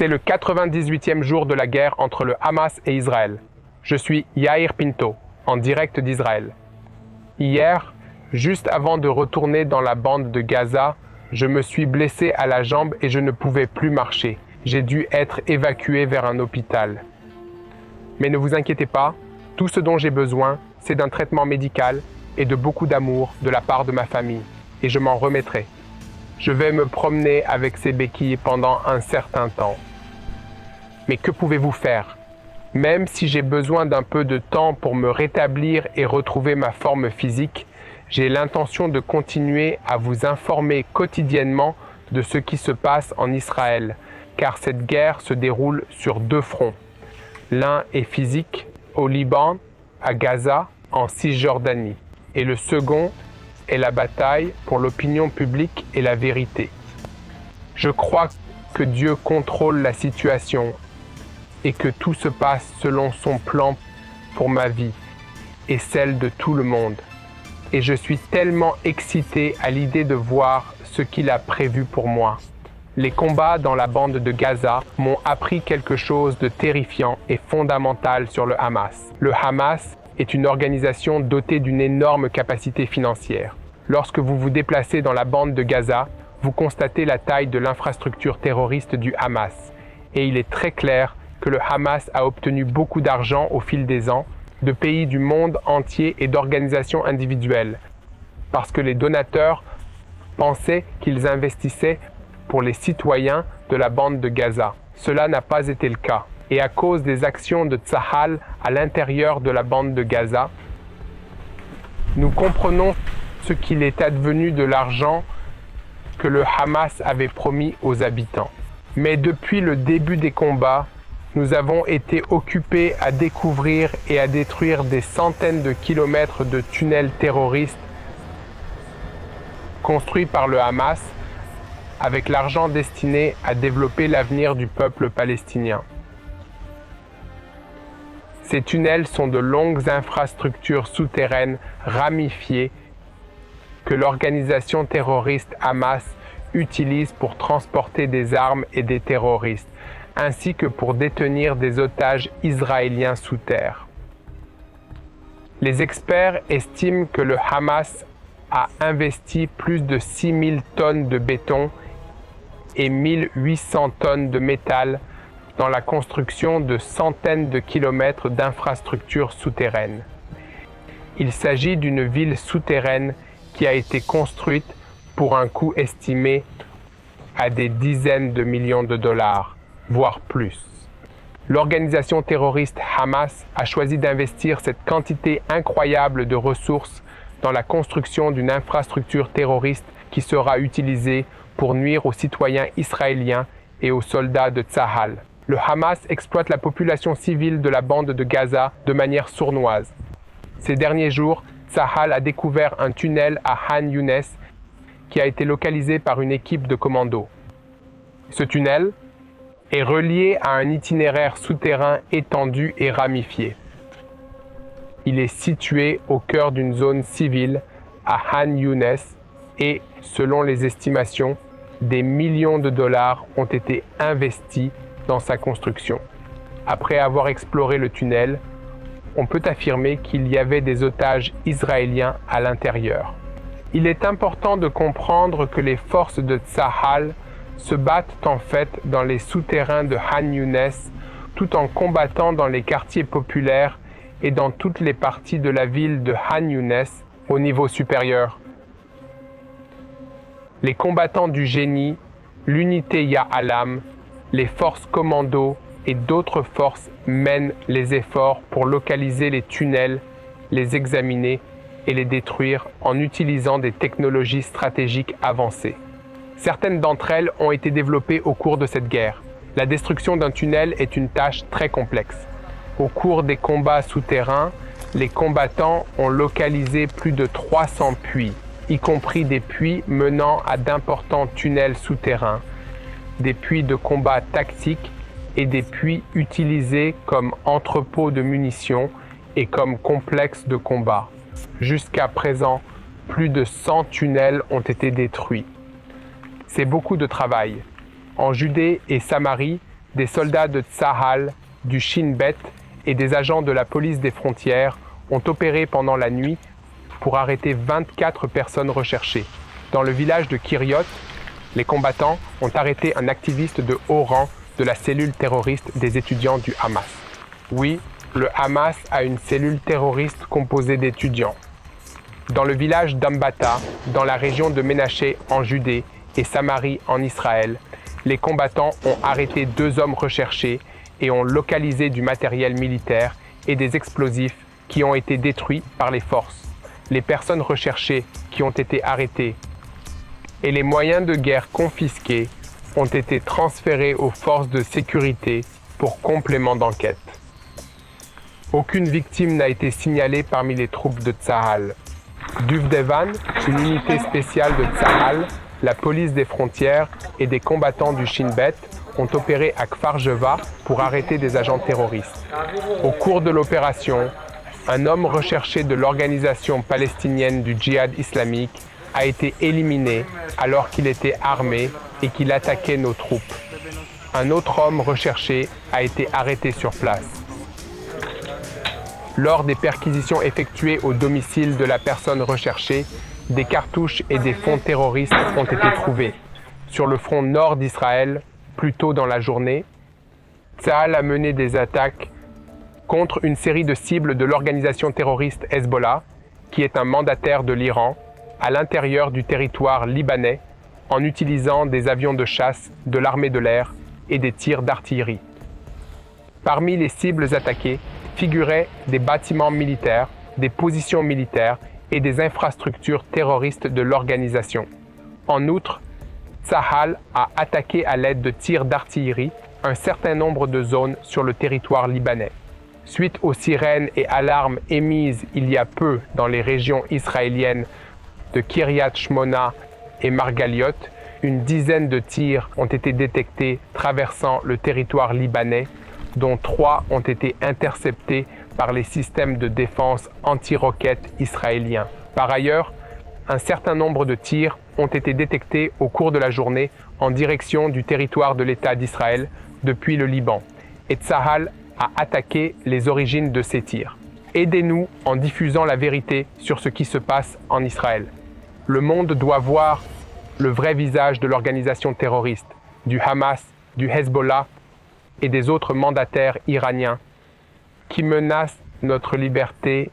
C'est le 98e jour de la guerre entre le Hamas et Israël. Je suis Yair Pinto, en direct d'Israël. Hier, juste avant de retourner dans la bande de Gaza, je me suis blessé à la jambe et je ne pouvais plus marcher. J'ai dû être évacué vers un hôpital. Mais ne vous inquiétez pas, tout ce dont j'ai besoin, c'est d'un traitement médical et de beaucoup d'amour de la part de ma famille. Et je m'en remettrai. Je vais me promener avec ces béquilles pendant un certain temps. Mais que pouvez-vous faire? Même si j'ai besoin d'un peu de temps pour me rétablir et retrouver ma forme physique, j'ai l'intention de continuer à vous informer quotidiennement de ce qui se passe en Israël, car cette guerre se déroule sur deux fronts. L'un est physique, au Liban, à Gaza, en Cisjordanie, et le second est la bataille pour l'opinion publique et la vérité. Je crois que Dieu contrôle la situation et que tout se passe selon son plan pour ma vie et celle de tout le monde. Et je suis tellement excité à l'idée de voir ce qu'il a prévu pour moi. Les combats dans la bande de Gaza m'ont appris quelque chose de terrifiant et fondamental sur le Hamas. Le Hamas est une organisation dotée d'une énorme capacité financière. Lorsque vous vous déplacez dans la bande de Gaza, vous constatez la taille de l'infrastructure terroriste du Hamas. Et il est très clair que le Hamas a obtenu beaucoup d'argent au fil des ans, de pays du monde entier et d'organisations individuelles, parce que les donateurs pensaient qu'ils investissaient pour les citoyens de la bande de Gaza. Cela n'a pas été le cas. Et à cause des actions de Tsahal à l'intérieur de la bande de Gaza, nous comprenons ce qu'il est advenu de l'argent que le Hamas avait promis aux habitants. Mais depuis le début des combats, nous avons été occupés à découvrir et à détruire des centaines de kilomètres de tunnels terroristes construits par le Hamas avec l'argent destiné à développer l'avenir du peuple palestinien. Ces tunnels sont de longues infrastructures souterraines ramifiées que l'organisation terroriste Hamas utilise pour transporter des armes et des terroristes, ainsi que pour détenir des otages israéliens sous terre. Les experts estiment que le Hamas a investi plus de 6000 tonnes de béton et 1800 tonnes de métal dans la construction de centaines de kilomètres d'infrastructures souterraines. Il s'agit d'une ville souterraine qui a été construite pour un coût estimé à des dizaines de millions de dollars, voire plus. L'organisation terroriste Hamas a choisi d'investir cette quantité incroyable de ressources dans la construction d'une infrastructure terroriste qui sera utilisée pour nuire aux citoyens israéliens et aux soldats de Tsahal. Le Hamas exploite la population civile de la bande de Gaza de manière sournoise. Ces derniers jours, Tsahal a découvert un tunnel à Han Younes qui a été localisé par une équipe de commandos. Ce tunnel est relié à un itinéraire souterrain étendu et ramifié. Il est situé au cœur d'une zone civile à Han Younes et, selon les estimations, des millions de dollars ont été investis dans sa construction. Après avoir exploré le tunnel, on peut affirmer qu'il y avait des otages israéliens à l'intérieur. Il est important de comprendre que les forces de Tsahal se battent en fait dans les souterrains de Han Younes tout en combattant dans les quartiers populaires et dans toutes les parties de la ville de Han Younes au niveau supérieur. Les combattants du génie, l'unité Ya'alam, les forces commandos et d'autres forces mènent les efforts pour localiser les tunnels, les examiner et les détruire en utilisant des technologies stratégiques avancées. Certaines d'entre elles ont été développées au cours de cette guerre. La destruction d'un tunnel est une tâche très complexe. Au cours des combats souterrains, les combattants ont localisé plus de 300 puits, y compris des puits menant à d'importants tunnels souterrains, des puits de combat tactiques et des puits utilisés comme entrepôts de munitions et comme complexes de combat. Jusqu'à présent, plus de 100 tunnels ont été détruits. C'est beaucoup de travail. En Judée et Samarie, des soldats de Tsahal, du Shin Bet et des agents de la police des frontières ont opéré pendant la nuit pour arrêter 24 personnes recherchées. Dans le village de Kiryot, les combattants ont arrêté un activiste de haut rang de la cellule terroriste des étudiants du Hamas. Oui, le Hamas a une cellule terroriste composée d'étudiants. Dans le village d'Ambata, dans la région de Ménaché en Judée et Samarie en Israël, les combattants ont arrêté 2 hommes recherchés et ont localisé du matériel militaire et des explosifs qui ont été détruits par les forces. Les personnes recherchées qui ont été arrêtées et les moyens de guerre confisqués ont été transférés aux forces de sécurité pour complément d'enquête. Aucune victime n'a été signalée parmi les troupes de Tsahal. Duvdevan, une unité spéciale de Tsahal, la police des frontières et des combattants du Shin Bet ont opéré à Kfar Jeva pour arrêter des agents terroristes. Au cours de l'opération, un homme recherché de l'organisation palestinienne du djihad islamique a été éliminé alors qu'il était armé et qu'il attaquait nos troupes. Un autre homme recherché a été arrêté sur place. Lors des perquisitions effectuées au domicile de la personne recherchée, des cartouches et des fonds terroristes ont été trouvés. Sur le front nord d'Israël, plus tôt dans la journée, Tsahal a mené des attaques contre une série de cibles de l'organisation terroriste Hezbollah, qui est un mandataire de l'Iran, à l'intérieur du territoire libanais, en utilisant des avions de chasse de l'armée de l'air et des tirs d'artillerie. Parmi les cibles attaquées figuraient des bâtiments militaires, des positions militaires et des infrastructures terroristes de l'organisation. En outre, Tsahal a attaqué à l'aide de tirs d'artillerie un certain nombre de zones sur le territoire libanais. Suite aux sirènes et alarmes émises il y a peu dans les régions israéliennes de Kiryat Shmona et Margaliot, une dizaine de tirs ont été détectés traversant le territoire libanais, dont 3 ont été interceptés par les systèmes de défense anti-roquettes israéliens. Par ailleurs, un certain nombre de tirs ont été détectés au cours de la journée en direction du territoire de l'État d'Israël depuis le Liban, et Tsahal a attaqué les origines de ces tirs. Aidez-nous en diffusant la vérité sur ce qui se passe en Israël. Le monde doit voir le vrai visage de l'organisation terroriste, du Hamas, du Hezbollah et des autres mandataires iraniens qui menacent notre liberté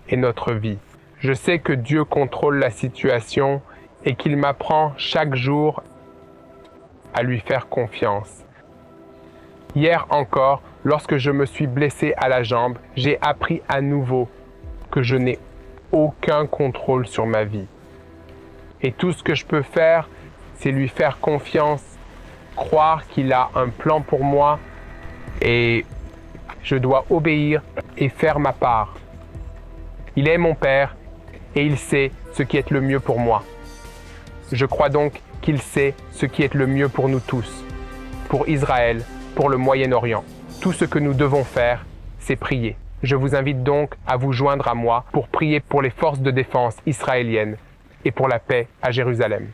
et notre vie. Je sais que Dieu contrôle la situation et qu'il m'apprend chaque jour à lui faire confiance. Hier encore, lorsque je me suis blessé à la jambe, j'ai appris à nouveau que je n'ai aucun contrôle sur ma vie. Et tout ce que je peux faire, c'est lui faire confiance, croire qu'il a un plan pour moi et je dois obéir et faire ma part. Il est mon Père et il sait ce qui est le mieux pour moi. Je crois donc qu'il sait ce qui est le mieux pour nous tous, pour Israël, pour le Moyen-Orient. Tout ce que nous devons faire, c'est prier. Je vous invite donc à vous joindre à moi pour prier pour les forces de défense israéliennes et pour la paix à Jérusalem.